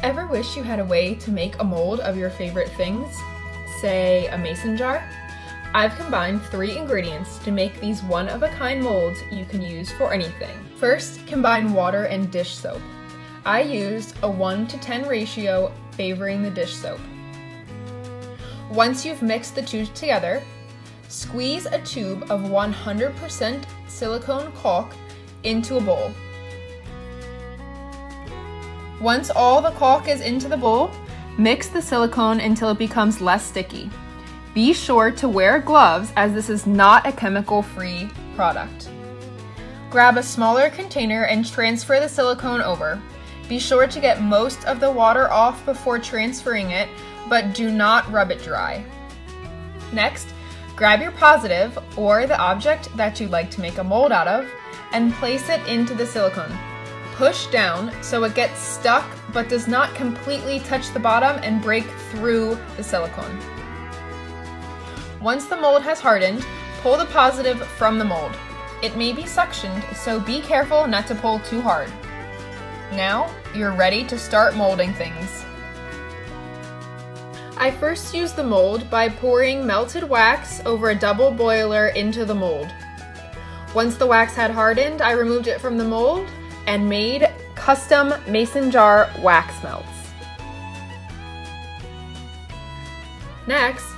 Ever wish you had a way to make a mold of your favorite things? Say a mason jar? I've combined 3 ingredients to make these one-of-a-kind molds you can use for anything. First, combine water and dish soap. I used a 1:10 ratio favoring the dish soap. Once you've mixed the two together, squeeze a tube of 100% silicone caulk into a bowl. Once all the caulk is into the bowl, mix the silicone until it becomes less sticky. Be sure to wear gloves as this is not a chemical-free product. Grab a smaller container and transfer the silicone over. Be sure to get most of the water off before transferring it, but do not rub it dry. Next, grab your positive, or the object that you'd like to make a mold out of, and place it into the silicone. Push down so it gets stuck but does not completely touch the bottom and break through the silicone. Once the mold has hardened, pull the positive from the mold. It may be suctioned, so be careful not to pull too hard. Now, you're ready to start molding things. I first used the mold by pouring melted wax over a double boiler into the mold. Once the wax had hardened, I removed it from the mold and made custom mason jar wax melts. Next,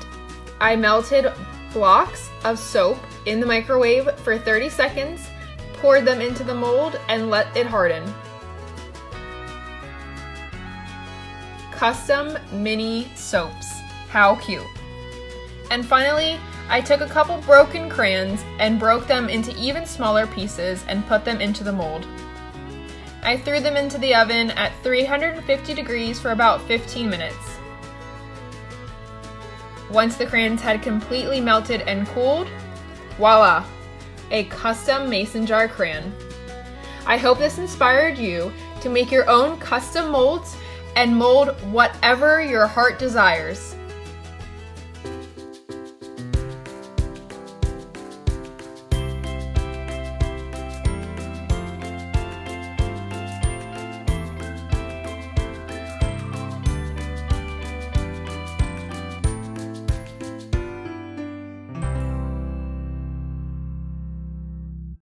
I melted blocks of soap in the microwave for 30 seconds, poured them into the mold, and let it harden. Custom mini soaps. How cute. And finally, I took a couple broken crayons and broke them into even smaller pieces and put them into the mold. I threw them into the oven at 350 degrees for about 15 minutes. Once the crayons had completely melted and cooled, voila, a custom mason jar crayon. I hope this inspired you to make your own custom molds and mold whatever your heart desires.